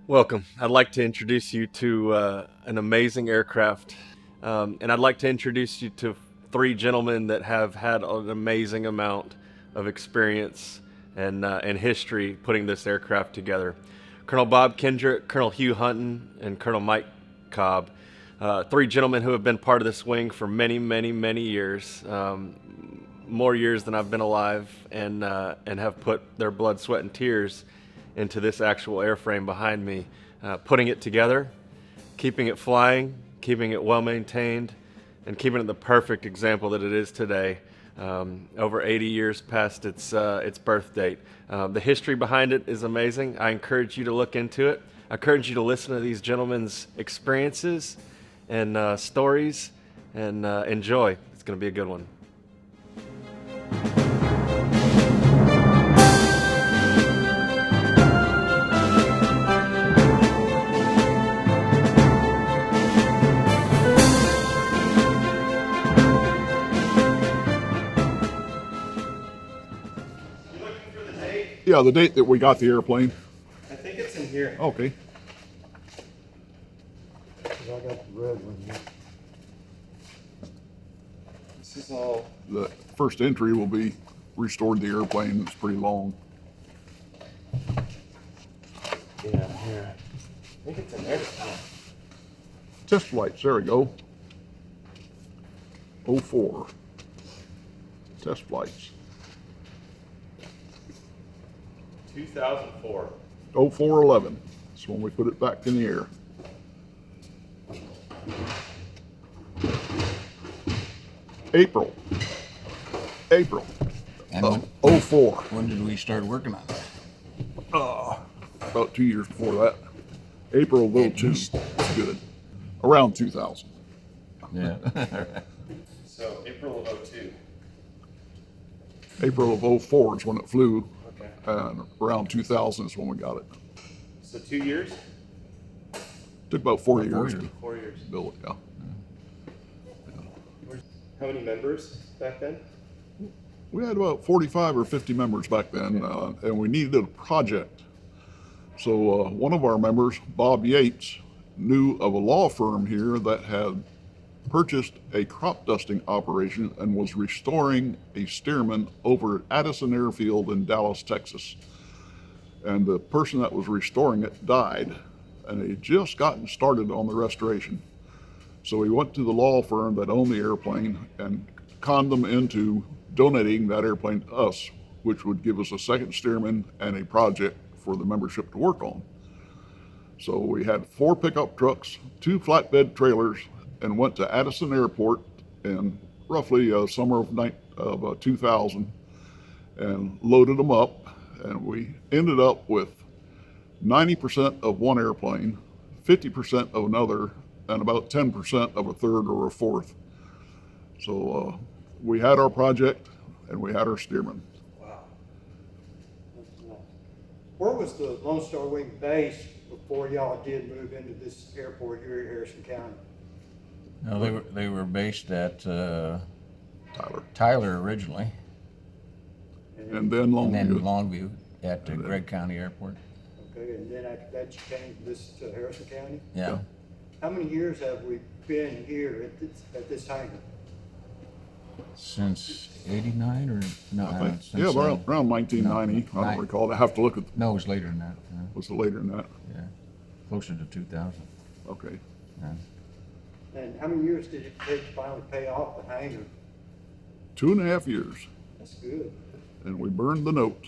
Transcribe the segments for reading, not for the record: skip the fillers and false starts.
Welcome. I'd like to introduce you to an amazing aircraft, and I'd like to introduce you to three gentlemen that have had an amazing amount of experience and history putting this aircraft together. Colonel Bob Kendrick, Colonel Hugh Hunton, and Colonel Mike Cobb. Three gentlemen who have been part of this wing for many, many, many years, more years than I've been alive, and have put their blood, sweat, and tears into this actual airframe behind me, putting it together, keeping it flying, keeping it well maintained, and keeping it the perfect example that it is today, over 80 years past its birth date. The history behind it is amazing. I encourage you to look into it. I encourage you to listen to these gentlemen's experiences and stories and enjoy. It's going to be a good one. Yeah, the date that we got the airplane. I think it's in here. Okay. I got the red one here. This is all. The first entry will be restored the airplane. It's pretty long. Yeah, here. I think it's in there. Test flights, there we go. '04. Test flights. 2004. 0411. That's when we put it back in the air. April And of '04. when did we start working on that? About 2 years before that. April of At '02. least. That's good. Around 2000. Yeah. So April of '02. April of '04 is when it flew, Okay. and around 2000 is when we got it. So 2 years? Took about 4 About 4 years years. to 4 years. build it, yeah. How many members back then? We had about 45 or 50 members back then, and we needed a project. So one of our members, Bob Yates, knew of a law firm here that had purchased a crop dusting operation and was restoring a Stearman over at Addison Airfield in Dallas, Texas. And the person that was restoring it died, and they had just gotten started on the restoration. So we went to the law firm that owned the airplane and conned them into donating that airplane to us, which would give us a second Stearman and a project for the membership to work on. So we had 4 pickup trucks, 2 flatbed trailers, and went to Addison Airport in roughly summer of 2000 and loaded them up. And we ended up with 90% of one airplane, 50% of another, and about 10% of a third or a fourth. So we had our project and we had our Stearman. Wow. Where was the Lone Star Wing base before y'all did move into this airport here in Harrison County? No, they were based at Tyler. Tyler originally, And then and then Longview. Longview at And then- Gregg County Airport. Okay, and then after that you came to Harrison County? Yeah, How many years have we been here at this hangar? since '89 or no? I think, since, yeah, around 1990. no, I don't recall. I have to look at, No, it was later than that. was it later than that? Yeah, closer to 2000. Okay. Yeah. And how many years did it take to finally pay off the hangar? 2.5 years. That's good. And we burned the note.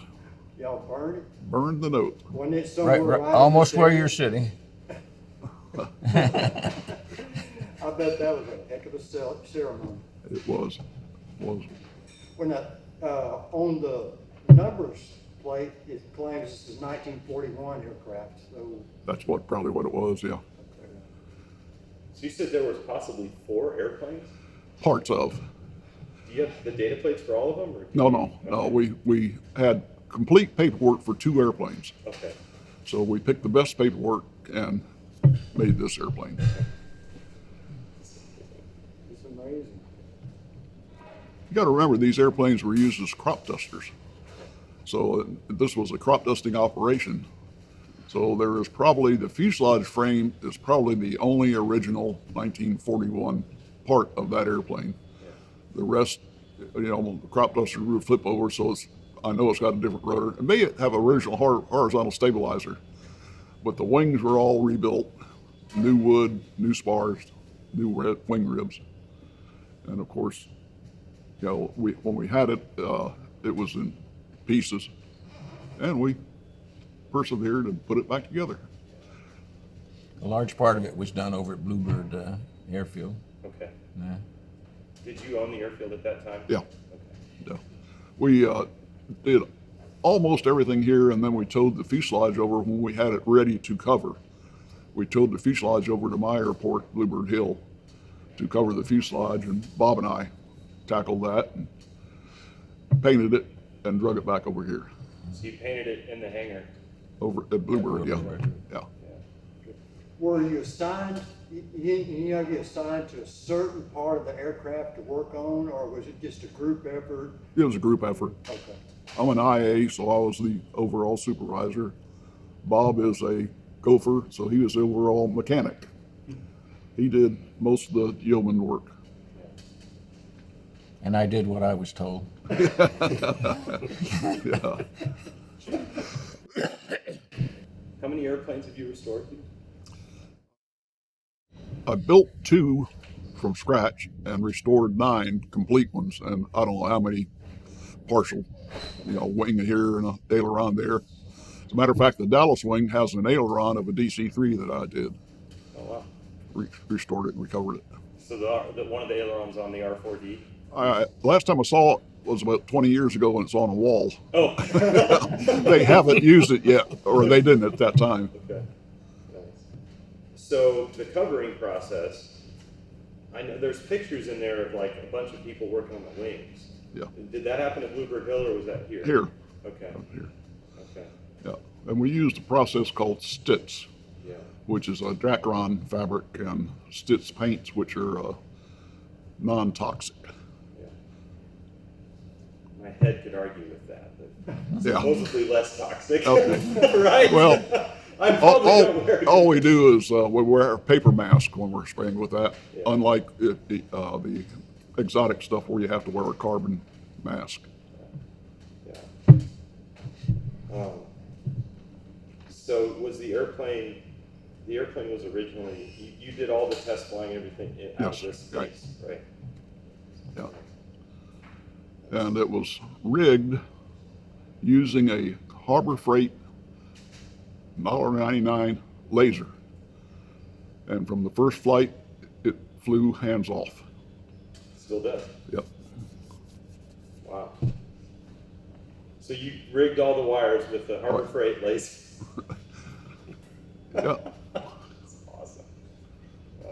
Y'all burned it? Burned the note. Wasn't it somewhere Right, right almost in where there? you're sitting. I bet that was a heck of a ceremony. It was. When on the numbers plate, it claims this is 1941 aircraft, so. That's probably what it was, yeah. So you said there was possibly 4 airplanes? Parts of. Do you have the data plates for all of them? Or No. We had complete paperwork for 2 airplanes. Okay. So we picked the best paperwork and made this airplane. It's amazing. You got to remember, these airplanes were used as crop dusters. So this was a crop dusting operation. So there is probably, the fuselage frame is probably the only original 1941 part of that airplane. The rest, the crop duster roof flip over, so I know it's got a different rotor. It may have original horizontal stabilizer, but the wings were all rebuilt, new wood, new spars, new wing ribs. And of course, when we had it, it was in pieces, and we persevered and put it back together. A large part of it was done over at Bluebird Airfield. Okay. Yeah. Did you own the airfield at that time? Yeah. Okay. Yeah. We did almost everything here, and then we towed the fuselage over when we had it ready to cover. We towed the fuselage over to my airport, Bluebird Hill, to cover the fuselage, and Bob and I tackled that and painted it and drug it back over here. So you painted it in the hangar? Over at Bluebird, yeah. Yeah. Were you assigned, any of you assigned to a certain part of the aircraft to work on, or was it just a group effort? It was a group effort. Okay. I'm an IA, so I was the overall supervisor. Bob is a gopher, so he was the overall mechanic. He did most of the yeoman work. And I did what I was told. Yeah. How many airplanes have you restored? I built 2 from scratch and restored 9 complete ones, and I don't know how many partial, wing here and a aileron there. As a matter of fact, the Dallas wing has an aileron of a DC-3 that I did. Oh, wow. Restored it and recovered it. So one of the ailerons on the R4D? Last time I saw it was about 20 years ago, and it's on a wall. Oh. They haven't used it yet, or they didn't at that time. Okay. Nice. So the covering process, I know there's pictures in there of like a bunch of people working on the wings. Yeah. Did that happen at Bluebird Hill, or was that here? Here. Okay. Here. Okay. Yeah. And we used a process called stitz, Yeah. which is a Dacron fabric, and stitz paints, which are non-toxic. Yeah. My head could argue with that, but Yeah. supposedly less toxic. Okay. Right? Well, I'm probably not aware of all we do is we wear a paper mask when we're spraying with that, Yeah. unlike the exotic stuff where you have to wear a carbon mask. Yeah. So was the airplane was originally, you did all the test flying and everything out of Yes, this right. space, right? Yeah. And it was rigged using a Harbor Freight $1.99 laser. And from the first flight, it flew hands off. Still does. Yep. Wow. So you rigged all the wires with the Harbor Right. Freight laser. Yeah. That's awesome.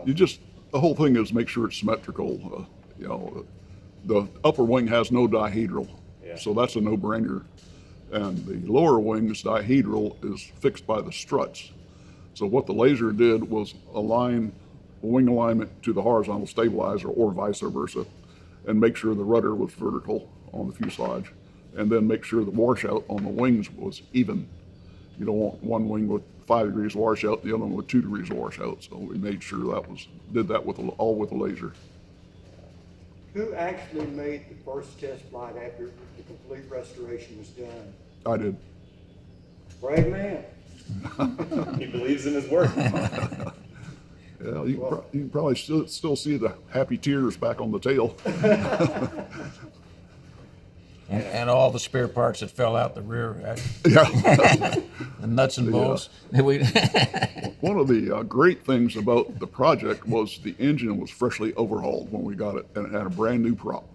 The whole thing is make sure it's symmetrical. The upper wing has no dihedral, Yeah. so that's a no-brainer. And the lower wing's dihedral is fixed by the struts. So what the laser did was align wing alignment to the horizontal stabilizer, or vice versa, and make sure the rudder was vertical on the fuselage, and then make sure the washout on the wings was even. You don't want one wing with 5 degrees washout, the other one with 2 degrees washout. So we made sure did that all with a laser. Who actually made the first test flight after the complete restoration was done? I did. Brave man. He believes in his work. Yeah, you can probably still see the happy tears back on the tail. And all the spare parts that fell out the rear, Yeah. the nuts and bolts. We- One of the great things about the project was the engine was freshly overhauled when we got it, and it had a brand new prop.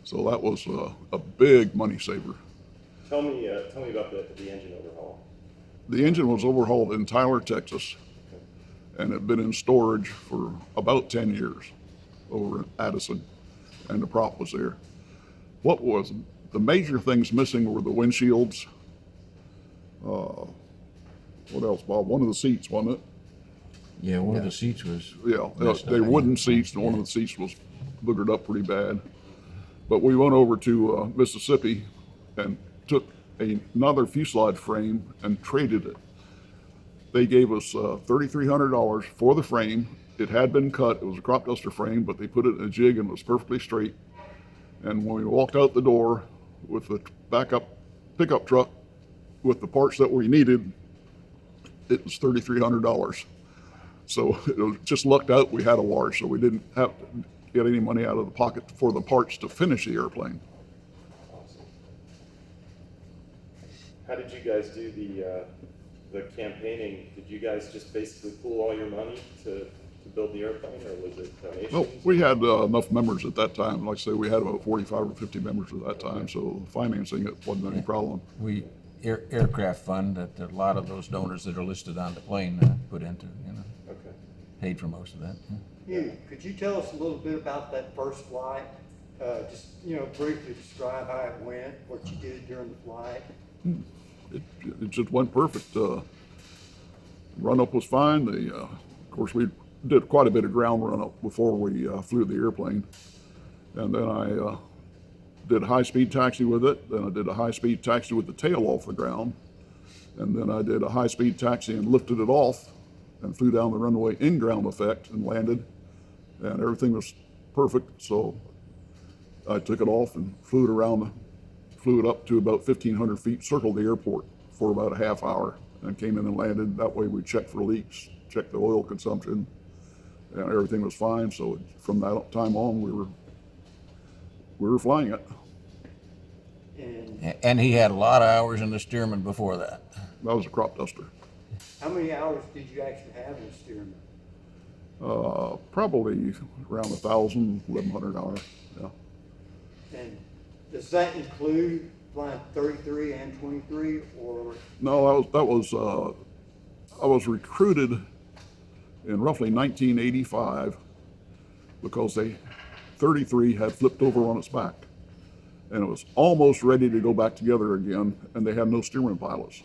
So that was a big money saver. Tell me about the engine overhaul. The engine was overhauled in Tyler, Texas, and had been in storage for about 10 years over in Addison, and the prop was there. What was the major things missing were the windshields. What else, Bob? One of the seats, wasn't it? Yeah, one of the seats was. Yeah, messed they up. wooden seats, and one of the seats was boogered up pretty bad. But we went over to Mississippi and took another fuselage frame and traded it They gave us $3,300 for the frame. It had been cut. It was a crop duster frame, but they put it in a jig and it was perfectly straight. And when we walked out the door with the backup pickup truck with the parts that we needed, it was $3,300. So it was just lucked out we had a large, so we didn't have to get any money out of the pocket for the parts to finish the airplane. Awesome. How did you guys do the campaigning? Did you guys just basically pool all your money to build the airplane, or was it donations? No, we had enough members at that time. Like I say, we had about 45 or 50 members at that time, so financing it wasn't any problem. We, aircraft fund that a lot of those donors that are listed on the plane put into, Okay. paid for most of that. Could you tell us a little bit about that first flight? Just, briefly describe how it went, what you did during the flight. It just went perfect. Run up was fine. Of course, we did quite a bit of ground run up before we flew the airplane, and then I did a high-speed taxi with it. Then I did a high-speed taxi with the tail off the ground, and then I did a high-speed taxi and lifted it off and flew down the runway in ground effect and landed, and everything was perfect. So I took it off and flew it up to about 1,500 feet, circled the airport for about a half hour, and came in and landed. That way we checked for leaks, checked the oil consumption, and everything was fine. So from that time on, we were flying it. And And he had a lot of hours in the Stearman before that. That was a crop duster. how many hours did you actually have in Stearman? Probably around 1,000, 1,100 hours. Yeah. And does that include flying 33 and 23, or? No, I was recruited in roughly 1985 because 33 had flipped over on its back, and it was almost ready to go back together again, and they had no Stearman pilots.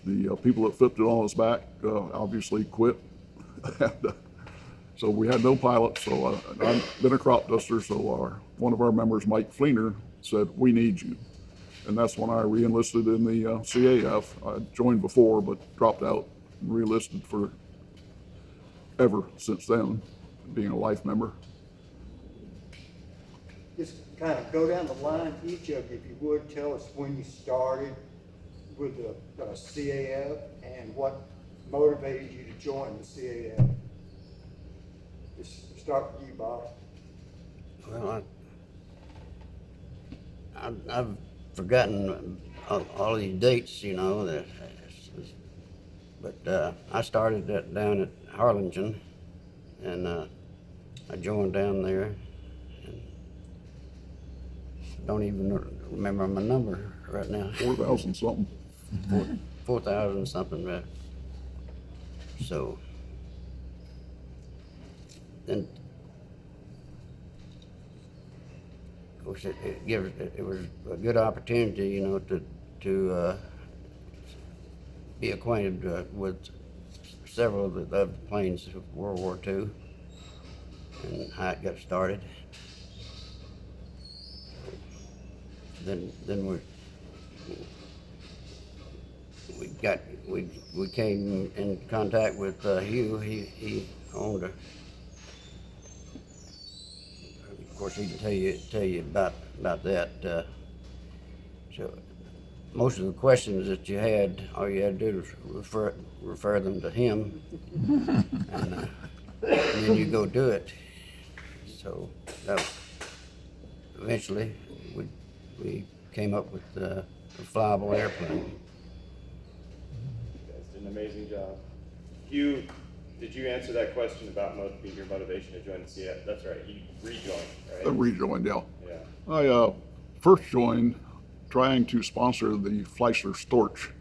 The people that flipped it on its back obviously quit. And, so we had no pilot. So I've been a crop duster. So one of our members, Mike Fleener, said, "We need you," and that's when I re-enlisted in the CAF. I joined before, but dropped out and re-enlisted for ever since then, being a life member. Just kind of go down the line, each of you, if you would, tell us when you started with the CAF and what motivated you to join the CAF. Just start with you, Bob. Well, I've forgotten all these dates, but I started that down at Harlingen, and I joined down there, and don't even remember my number right now. 4,000 something. 4,000 something, right? So then, of course, it was a good opportunity, to be acquainted with several of the other planes of World War II and how it got started. Then we came in contact with Hugh. He owned of course, he can tell you about that. So most of the questions that you had, all you had to do was refer them to him, and then you go do it. So eventually, we came up with a flyable airplane. You guys did an amazing job. Hugh, did you answer that question about your motivation to join the CF? That's right, you rejoined, right? I rejoined, yeah. Yeah. I first joined trying to sponsor the Fleischer Storch,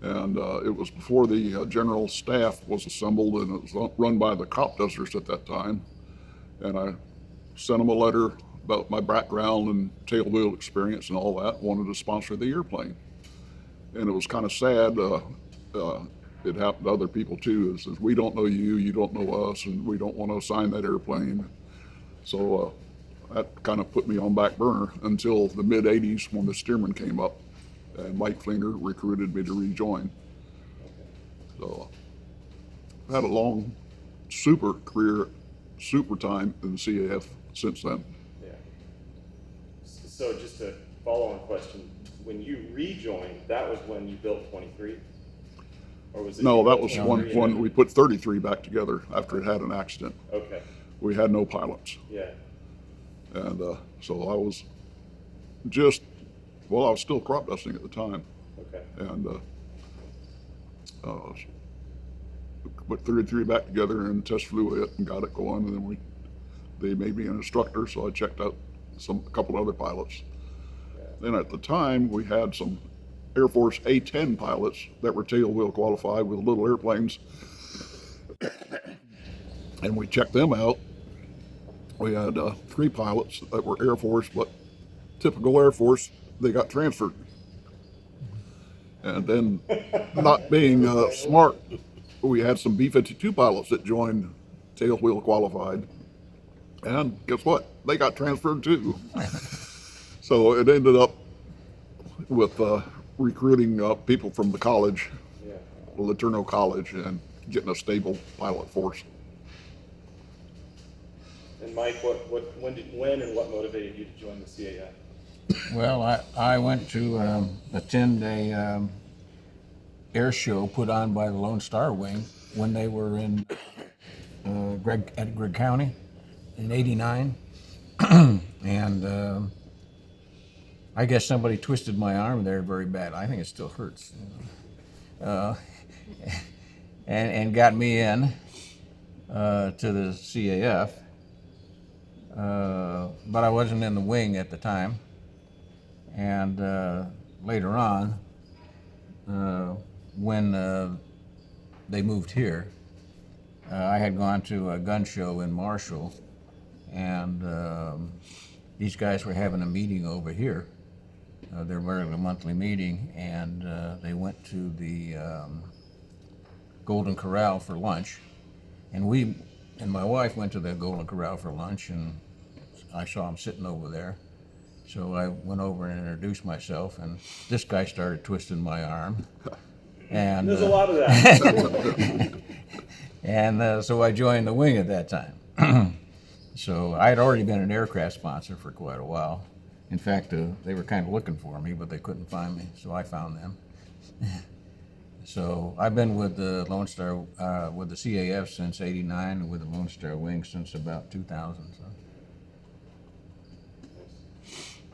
and it was before the general staff was assembled, and it was run by the crop dusters at that time. And I sent them a letter about my background and tail wheel experience and all that, wanted to sponsor the airplane. And it was kind of sad. It happened to other people too. It says, we don't know you, you don't know us, and we don't want to assign that airplane. So that kind of put me on back burner until the mid 80s when the Stearman came up, and Mike Fleener recruited me to rejoin. So I've had a long super career, super time in the CAF since then. Yeah. So just a follow-on question, when you rejoined, that was when you built 23? Or was it? No, you that built was 23 when and we put 33 back together after it had an accident. then- Okay, We had no pilots. yeah, And so I was just, well, I was still crop dusting at the time. okay. And put 33 back together and test flew it and got it going. And then they made me an instructor, so I checked out a couple other pilots. Then at the time, we had some Air Force A-10 pilots that were tail wheel qualified with little airplanes. And we checked them out. We had 3 pilots that were Air Force, but typical Air Force, they got transferred. And then, not being smart, we had some B-52 pilots that joined tail wheel qualified. And guess what? They got transferred too. So it ended up with recruiting people from the college, Yeah. Laterno College, and getting a stable pilot force. And Mike, when and what motivated you to join the CAF? Well, I went to attend a air show put on by the Lone Star Wing when they were in at Gregg County in '89, and I guess somebody twisted my arm there very bad. I think it still hurts, and got me in to the CAF. But I wasn't in the wing at the time. And later on, when they moved here, I had gone to a gun show in Marshall, and these guys were having a meeting over here, their regular monthly meeting, and they went to the Golden Corral for lunch. And we and my wife went to the Golden Corral for lunch, and I saw him sitting over there. So I went over and introduced myself, and this guy started twisting my arm. And There's a lot of that. and so I joined the wing at that time. So I had already been an aircraft sponsor for quite a while. In fact, they were kind of looking for me, but they couldn't find me, so I found them. So I've been with the Lone Star, with the CAF since '89, and with the Lone Star Wing since about 2000. So.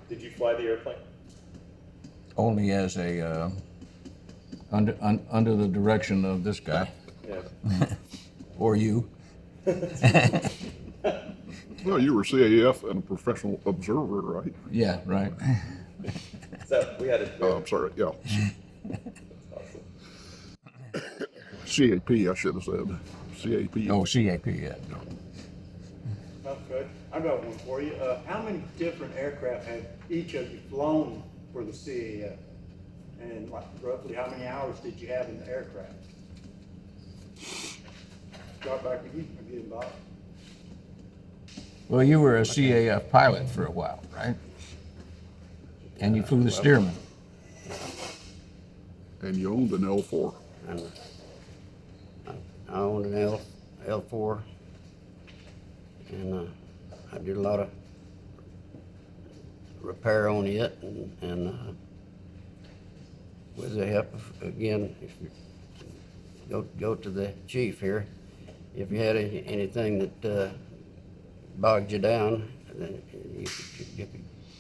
Did you fly the airplane? Only as a under the direction of this guy Yeah. or you. Well, you were CAF and a professional observer, right? Yeah, right. So we had a. I'm sorry, yeah. That's awesome. CAP, I should have said. CAP. Oh, CAP, yeah. Okay, I got one for you. How many different aircraft have each of you flown for the CAF? And like roughly how many hours did you have in the aircraft? Start back with you, again, Bob. Well, you were a CAF pilot for a while, right? And you flew the Stearman. And you owned an L4. And I owned an L4, and I did a lot of repair on it, and with the help of, again, if you go to the chief here, if you had anything that bogged you down, then you could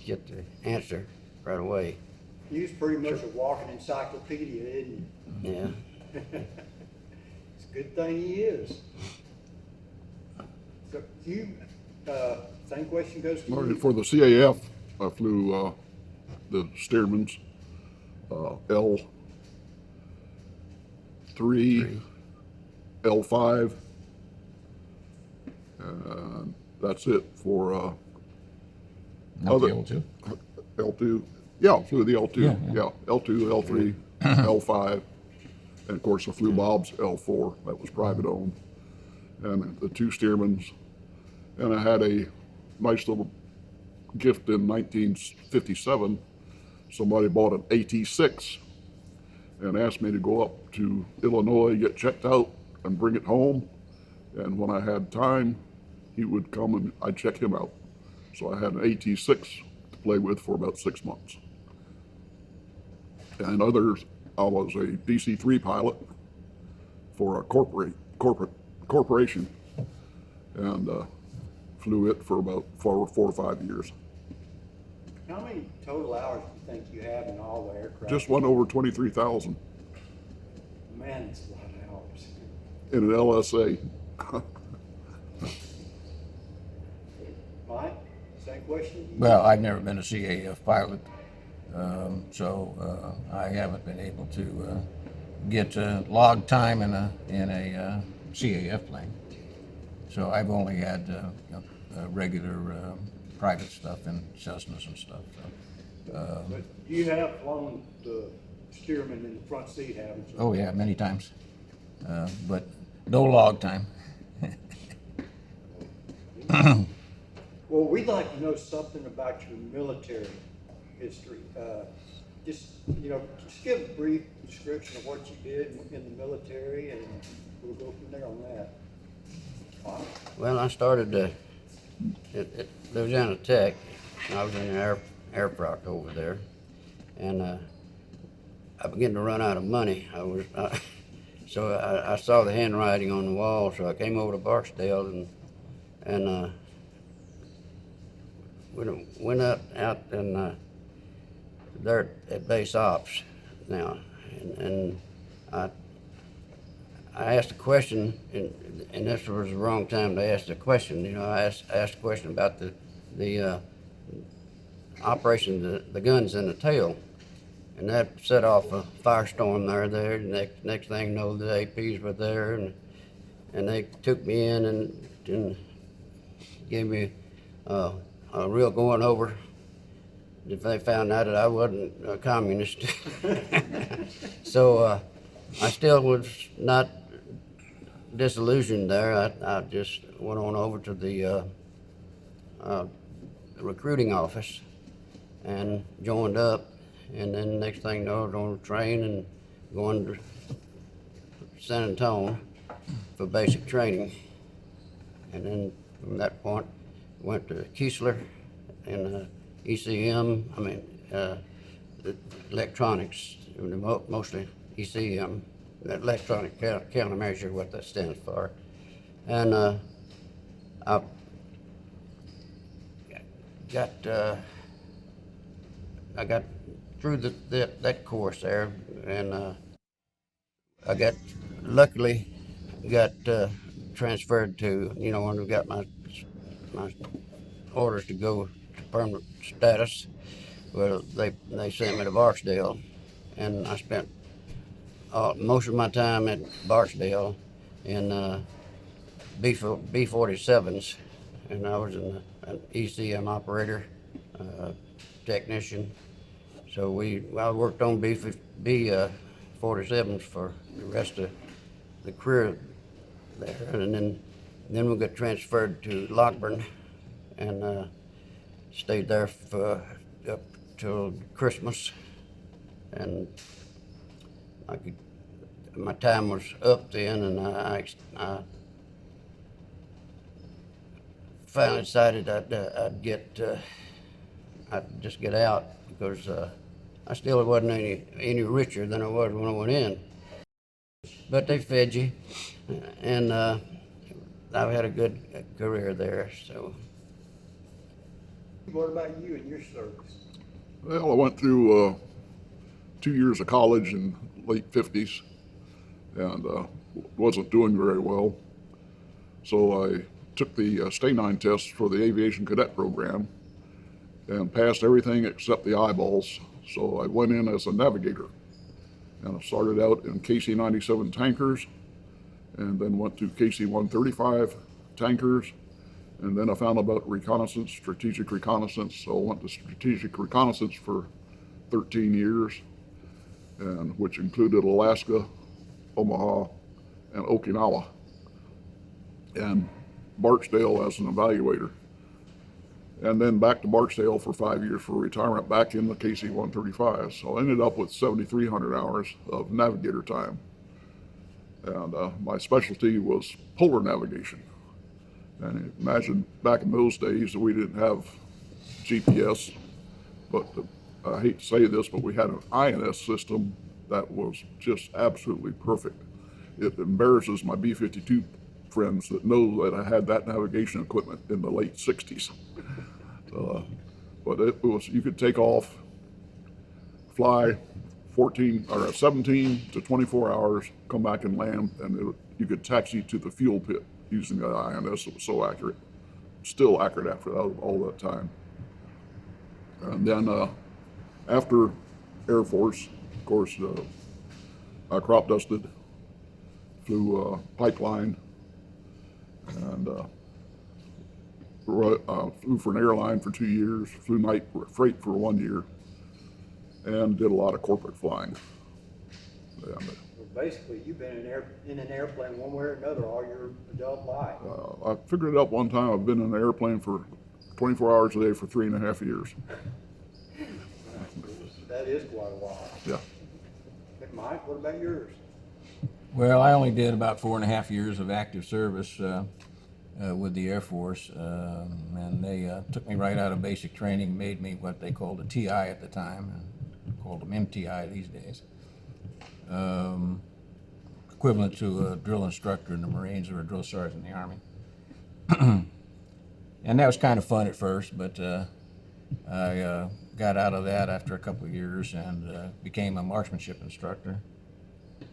get the answer right away. You was pretty much a walking encyclopedia, didn't you? Yeah. It's a good thing he is. So you, same question goes to All right, you. for the CAF, I flew the Stearmans, L3, L5, and that's it for Not Other- the L2. L2. Yeah, flew the L2. Yeah, Yeah, yeah. L2, L3, L5, and of course I flew Bob's L4. That was private owned, and the 2 Stearmans. And I had a nice little gift in 1957. Somebody bought an AT6, and asked me to go up to Illinois, get checked out, and bring it home. And when I had time, he would come and I'd check him out. So I had an AT-6 to play with for about 6 months. And others, I was a DC-3 pilot for a corporation, and flew it for about 4 or 5 years. How many total hours do you think you have in all the aircraft? Just went over 23,000 Man, it's a lot of hours. in an LSA. Mike, same question to you? Well, I've never been a CAF pilot, so I haven't been able to get log time in a CAF plane. So I've only had regular private stuff in Cessnas and stuff. So, But you have flown the Stearman in the front seat, haven't you? oh yeah, many times, but no log time. Well, we'd like to know something about your military history. Just give a brief description of what you did in the military, and we'll go from there on that. Wow. Well, I started at Louisiana Tech. I was in the aircraft over there, and I began to run out of money. So I saw the handwriting on the wall, so I came over to Barksdale and went out and there at base ops now, and I asked a question, and this was the wrong time to ask the question. I asked a question about the operation, the guns in the tail, and that set off a firestorm there. Next thing you know, the APs were there, and they took me in and gave me a real going over. If they found out that I wasn't a communist. So I still was not disillusioned there. I just went on over to the recruiting office and joined up, and then next thing you know, I was on a train and going to San Antonio for basic training. And then from that point, went to Keesler and ECM, electronics, mostly ECM, electronic countermeasure, what that stands for. And I got through that course there, and I luckily got transferred to, when we got my orders to go to permanent status. Well, they sent me to Barksdale, and I spent most of my time at Barksdale in B-47s, and I was an ECM operator, technician. So I worked on B-47s for the rest of the career there, and then we got transferred to Lockburn, and stayed there for up till Christmas, and my time was up then, and I finally decided I'd just get out, because I still wasn't any richer than I was when I went in. But they fed you, and I've had a good career there. So. What about you and your service? Well, I went through 2 years of college in late 50s, and wasn't doing very well. So I took the Stay 9 test for the aviation cadet program and passed everything except the eyeballs. So I went in as a navigator, and I started out in KC-97 tankers, and then went to KC-135 tankers, and then I found about reconnaissance, strategic reconnaissance. So I went to strategic reconnaissance for 13 years, and which included Alaska, Omaha, and Okinawa, and Barksdale as an evaluator. and then back to Barksdale for 5 years for retirement back in the KC-135. So I ended up with 7,300 hours of navigator time. And my specialty was polar navigation. And imagine back in those days we didn't have GPS, but I hate to say this, but we had an INS system that was just absolutely perfect. It embarrasses my B-52 friends that know that I had that navigation equipment in the late 60s. But it was, you could take off, fly 14 or 17 to 24 hours, come back and land, and you could taxi to the fuel pit using the INS. It was so accurate, still accurate after all that time. And then after Air Force, of course, I crop dusted, flew pipeline, and flew for an airline for 2 years, flew night freight for 1 year, and did a lot of corporate flying. And, Well, basically, you've been in an airplane one way or another all your adult life. I figured it out one time. I've been in an airplane for 24 hours a day for 3.5 years. That is quite a while. Yeah. But Mike, what about yours? Well, I only did about 4.5 years of active service with the Air Force, and they took me right out of basic training, made me what they called a TI at the time, and called them MTI these days. Equivalent to a drill instructor in the Marines or a drill sergeant in the Army. And that was kind of fun at first, but I got out of that after a couple of years and became a marksmanship instructor.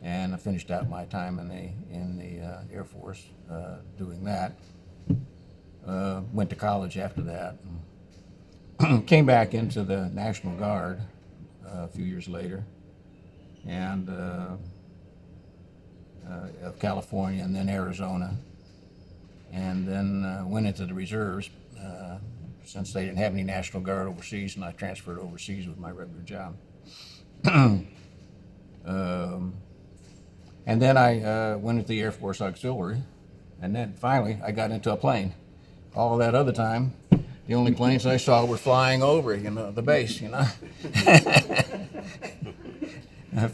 And I finished out my time in the Air Force doing that. Went to college after that. And came back into the National Guard a few years later, and of California, and then Arizona, and then went into the reserves since they didn't have any National Guard overseas, and I transferred overseas with my regular job. And then I went into the Air Force Auxiliary, and then finally I got into a plane. All that other time, the only planes I saw were flying over, the base, I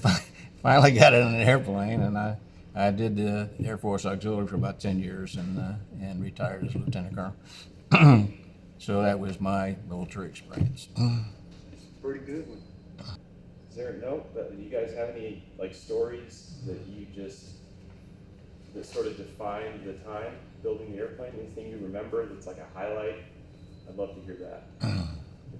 finally got in an airplane, and I did the Air Force Auxiliary for about 10 years and retired as a lieutenant colonel. So that was my military experience. Pretty good one. Is there a note that you guys have any like stories that that sort of defined the time building the airplane? Anything you remember that's like a highlight? I'd love to hear that.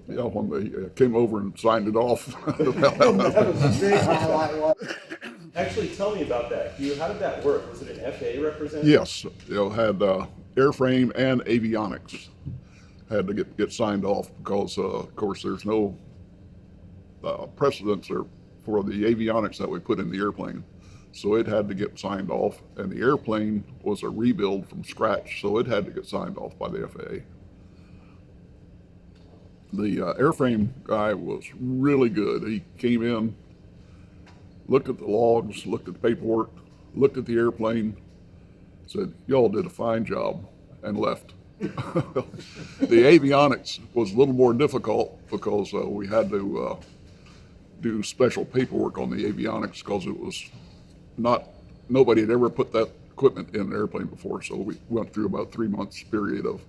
Yeah, when they came over and signed it off. That was a big highlight. Wasn't it? Actually, tell me about that. How did that work? Was it an FAA representative? Yes, had airframe and avionics had to get signed off because, of course, there's no precedence for the avionics that we put in the airplane. So it had to get signed off, and the airplane was a rebuild from scratch, so it had to get signed off by the FAA. The airframe guy was really good. He came in, looked at the logs, looked at the paperwork, looked at the airplane, said, "Y'all did a fine job," and left. The avionics was a little more difficult because we had to do special paperwork on the avionics because it was nobody had ever put that equipment in an airplane before. So we went through about 3 months period of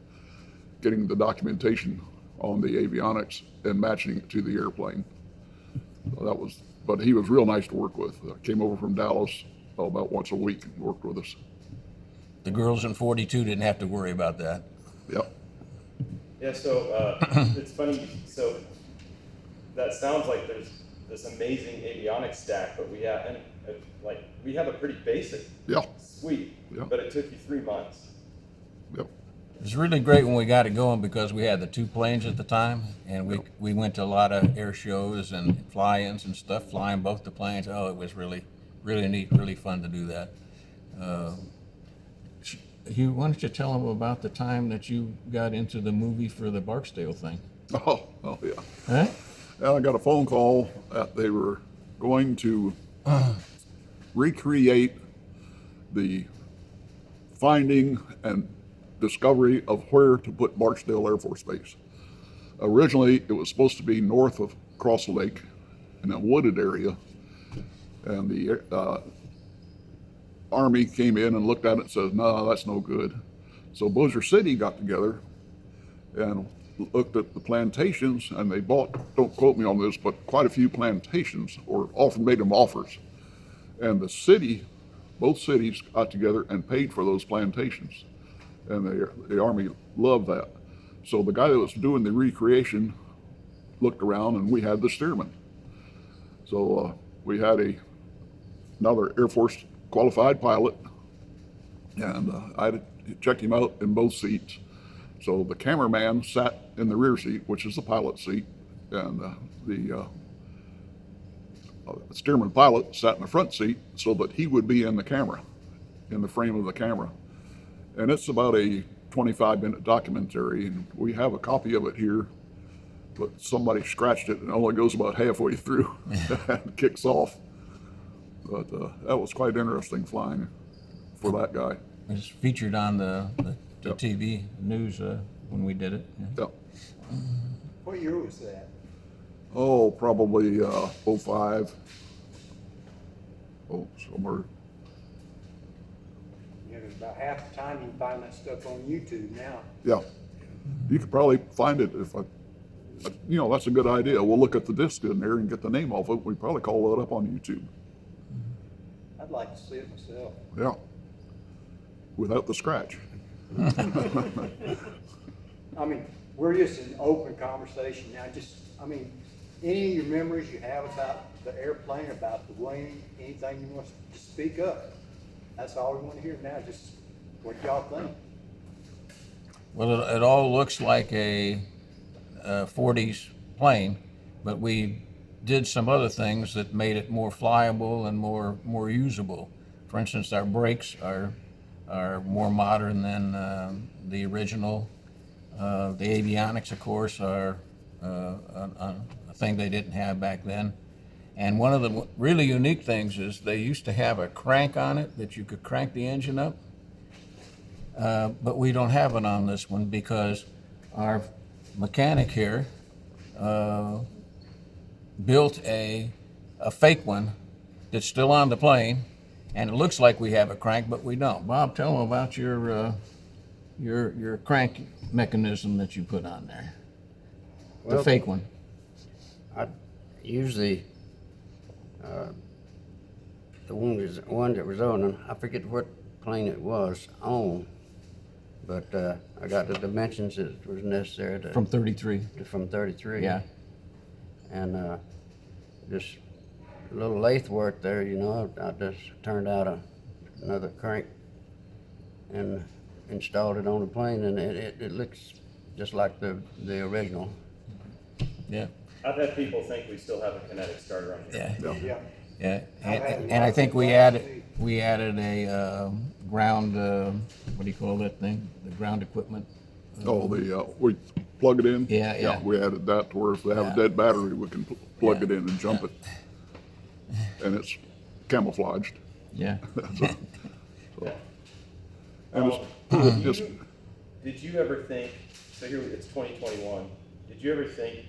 getting the documentation on the avionics and matching it to the airplane. So but he was real nice to work with. Came over from Dallas about once a week and worked with us. The girls in 42 didn't have to worry about that. Yep. Yeah, so it's funny. So that sounds like there's this amazing avionics stack, but we have a pretty basic suite. Yeah. But it took you 3 months. Yep. It was really great when we got it going because we had the 2 planes at the time, and we went to a lot of air shows and fly-ins and stuff, flying both the planes. Oh, it was really, really neat, really fun to do that. Hugh, why don't you tell them about the time that you got into the movie for the Barksdale thing? Oh yeah. Huh? And I got a phone call that they were going to recreate the finding and discovery of where to put Barksdale Air Force Base. Originally, it was supposed to be north of Cross Lake in a wooded area, and the Army came in and looked at it and says, no, that's no good. So Bossier City got together and looked at the plantations, and they bought, don't quote me on this, but quite a few plantations, or made them offers. And the city, both cities got together and paid for those plantations. And the Army loved that. So the guy that was doing the recreation looked around, and we had the Stearman. So we had another Air Force qualified pilot, and I had to check him out in both seats. So the cameraman sat in the rear seat, which is the pilot seat, and the Stearman pilot sat in the front seat so that he would be in the camera, in the frame of the camera. And it's about a 25-minute documentary, and we have a copy of it here, but somebody scratched it and it only goes about halfway through and kicks off. But that was quite interesting flying for that guy. It was featured on the Yep. TV news when we did it. Yeah. Yeah. What year was that? Oh, probably 05. Oh, somewhere. You know, about half the time you can find that stuff on YouTube now. Yeah. You could probably find it if that's a good idea. We'll look at the disc in there and get the name off it. We probably call that up on YouTube. I'd like to see it myself. Yeah. Without the scratch. I mean, we're just in open conversation now. Any of your memories you have about the airplane, about the wing, anything you want to speak up. That's all we want to hear now, just what y'all think. Well, it all looks like a 40s plane, but we did some other things that made it more flyable and more usable. For instance, our brakes are more modern than the original. The avionics, of course, are a thing they didn't have back then. And one of the really unique things is they used to have a crank on it that you could crank the engine up. But we don't have it on this one because our mechanic here built a fake one that's still on the plane, and it looks like we have a crank, but we don't. Bob, tell them about your crank mechanism that you put on there, the Well, fake one. I usually the one that was on, and I forget what plane it was on, but I got the dimensions that was necessary From 33. from 33. Yeah. And just a little lathe work there, I just turned out another crank and installed it on the plane, and it looks just like the original. Yeah. I've had people think we still have a kinetic starter on here. Yeah. Yeah. Yeah. And I think we added a ground, what do you call that thing? The ground equipment. Oh, we plug it in? Yeah. We added that to where if they have Yeah. a dead battery, we can plug Yeah. it in and jump it. And it's camouflaged. Yeah. Yeah. And it's just, Did you ever think, so here it's 2021, did you ever think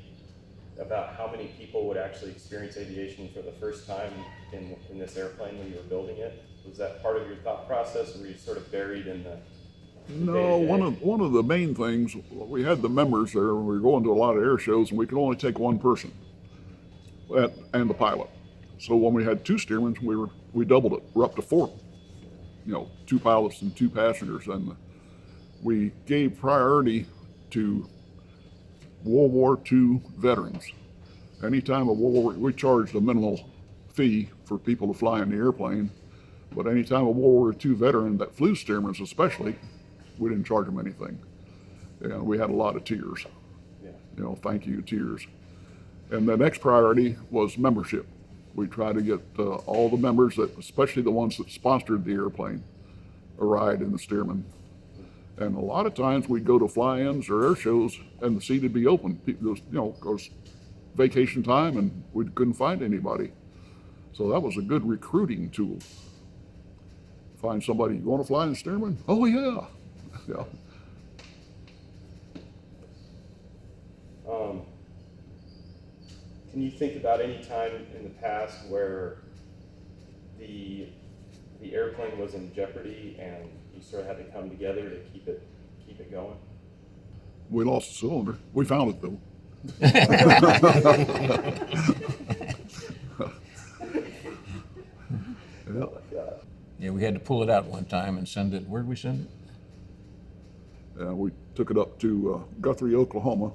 about how many people would actually experience aviation for the first time in this airplane when you were building it? Was that part of your thought process, or were you sort of buried in the no, day-to-day? one of the main things, we had the members there, we were going to a lot of air shows, and we could only take one person and the pilot. So when we had two Stearmans, we doubled it. We're up to 4, 2 pilots and 2 passengers, and we gave priority to World War II veterans. Anytime we charged a minimal fee for people to fly in the airplane, but anytime a World War II veteran that flew Stearmans especially, we didn't charge them anything. And we had a lot of tears. Yeah. Thank you tears. And the next priority was membership. We try to get all the members, especially the ones that sponsored the airplane, a ride in the Stearman. And a lot of times we'd go to fly-ins or air shows and the seat would be open. People, goes vacation time and we couldn't find anybody. So that was a good recruiting tool. Find somebody, you want to fly in the Stearman? Oh yeah. Yeah. Can you think about any time in the past where the airplane was in jeopardy and you sort of had to come together to keep it going? We lost a cylinder. We found it though. Yeah. Yeah, we had to pull it out one time and send it, where'd we send it? We took it up to Guthrie, Oklahoma,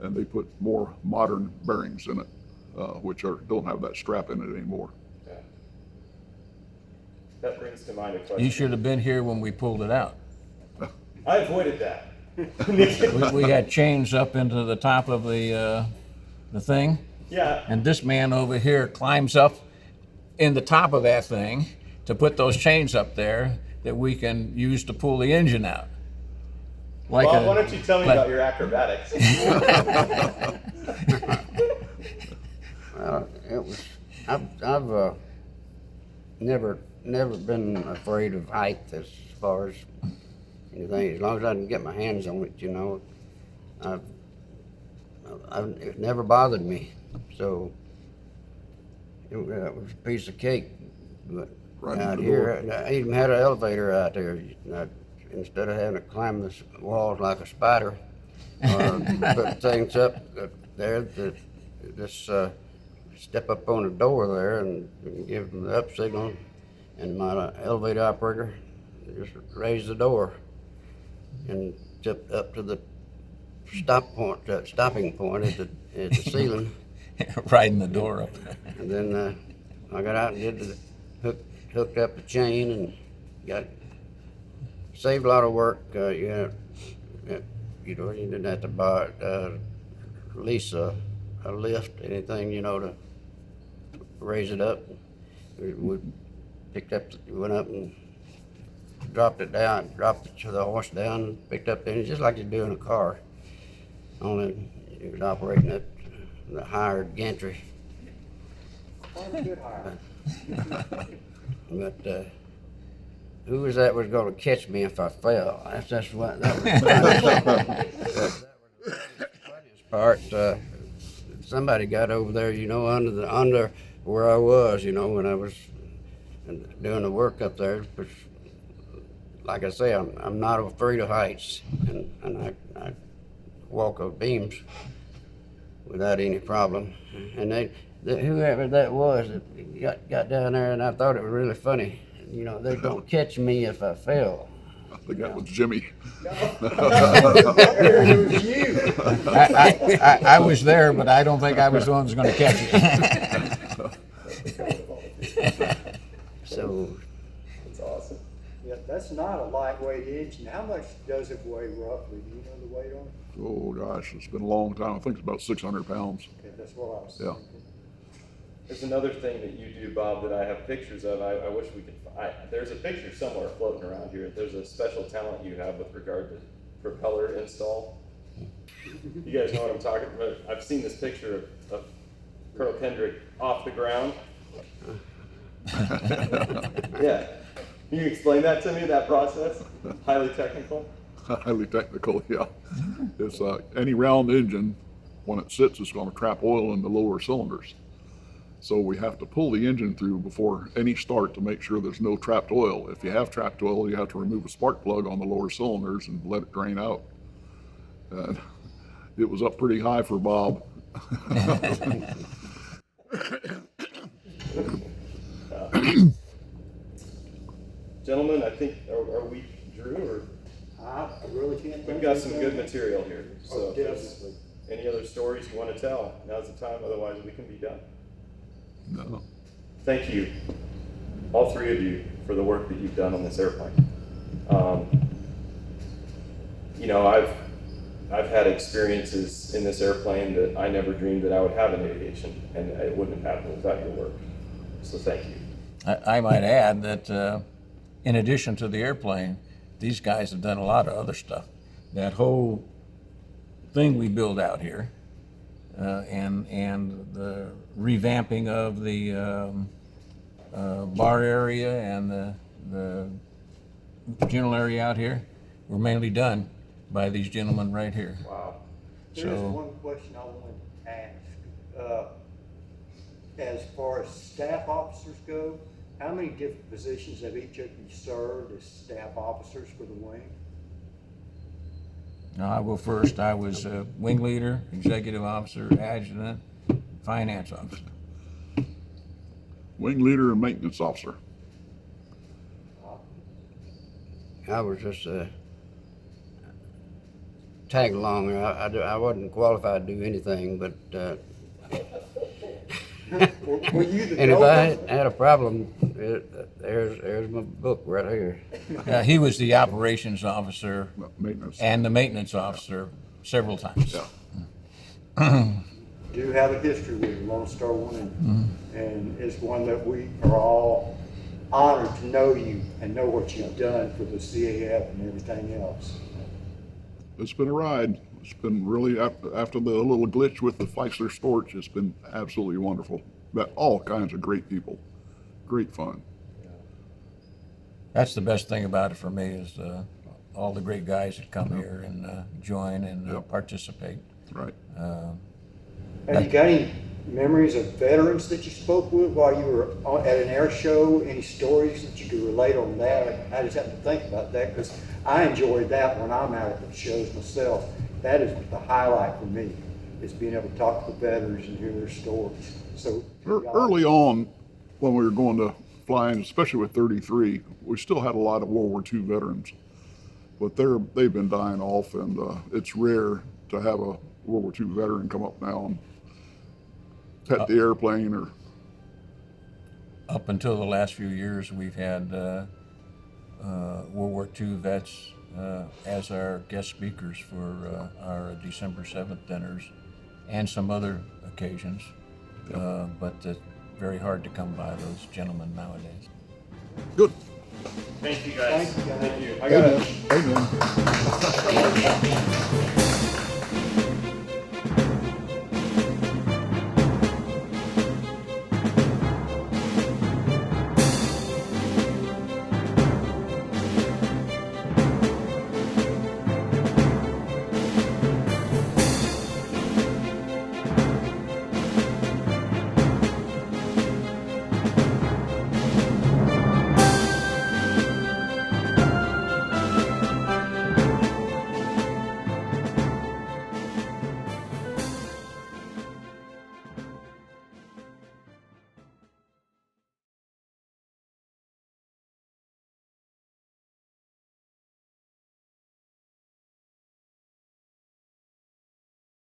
and they put more modern bearings in it, which don't have that strap in it anymore. Yeah. That brings to mind a question. You should have been here when we pulled it out. I avoided that. We had chains up into the top of the thing, Yeah. and this man over here climbs up in the top of that thing to put those chains up there that we can use to pull the engine out. Like Well, why don't you tell me about your acrobatics? I've never been afraid of height as far as anything. As long as I can get my hands on it, you know, it never bothered me. So it was a piece of cake. But Right out in the here, I even had an elevator out there. Instead of having to climb the walls like a spider, put things up there, just step up on the door there and give them the up signal, and my elevator operator just raised the door and tipped up to the stopping point at the ceiling. riding the door up. And then I got out and hooked up the chain and saved a lot of work. You didn't have to buy lease a lift, anything, you know, to raise it up. We went up and dropped the horse down, picked up the engine just like you do in a car. Only it was operating at the higher gantry. Good hire. But who was that was going to catch me if I fell? That was the funniest part. Somebody got over there, you know, under where I was, you know, when I was doing the work up there. But like I say, I'm not afraid of heights, and I walk on beams without any problem. And whoever that was that got down there, and I thought it was really funny. You know, they don't catch me if I fell. I think that was Jimmy. It was you. I was there, but I don't think I was the one who's going to catch it. So That's awesome. Yeah, that's not a lightweight engine. How much does it weigh roughly? Do you know the weight on it? Oh gosh, it's been a long time. I think it's about 600 pounds. Okay, that's what I was Yeah. thinking. There's another thing that you do, Bob, that I have pictures of. I wish we could. There's a picture somewhere floating around here. There's a special talent you have with regard to propeller install. You guys know what I'm talking about. I've seen this picture of Colonel Kendrick off the ground. Yeah. Can you explain that to me, that process? Highly technical? Highly technical, yeah. It's any round engine, when it sits, it's going to trap oil in the lower cylinders. So we have to pull the engine through before any start to make sure there's no trapped oil. If you have trapped oil, you have to remove a spark plug on the lower cylinders and let it drain out. And it was up pretty high for Bob. Gentlemen, I think, are we Drew, or I really can't think we've got of some anything. good material here. So Oh, if there's definitely. any other stories you want to tell, now's the time, otherwise we can be done. No. Thank you, all three of you, for the work that you've done on this airplane. You know, I've had experiences in this airplane that I never dreamed that I would have in aviation, and it wouldn't have happened without your work. So thank you. I might add that in addition to the airplane, these guys have done a lot of other stuff. That whole thing we build out here, and the revamping of the bar area and the general area out here, were mainly done by these gentlemen right here. Wow. There's So, one question I wanted to ask. As far as staff officers go, how many different positions have each of you served as staff officers for the wing? now I'll go first. I was wing leader, executive officer, adjutant, finance officer. Wing leader and maintenance officer. I was just tag along. I wasn't qualified to do anything, but Were you the and if I go-to? had a problem, there's my book right here. He was the operations officer Maintenance. and the maintenance officer several times. Yeah. Do have a history with Lone Star Wing, and it's one that we are all honored to know you and know what you've done for the CAF and everything else. It's been a ride. It's been really, after the little glitch with the Feisler Storch, it's been absolutely wonderful. Met all kinds of great people. Great fun. That's the best thing about it for me is all the great guys that come here and join and Yep. participate. Right. Have you got any memories of veterans that you spoke with while you were at an air show? Any stories that you could relate on that? I just happened to think about that because I enjoyed that when I'm out at the shows myself. That is the highlight for me, is being able to talk to the veterans and hear their stories. So Early on, when we were going to flying, especially with 33, we still had a lot of World War II veterans, but they've been dying off, and it's rare to have a World War II veteran come up now and pet the airplane or. Up until the last few years, we've had World War II vets as our guest speakers for our December 7th dinners and some other occasions. But it's very hard to come by those gentlemen nowadays. Good. Thank you guys. Thank you, guys. Thank you. I got Amen. Amen.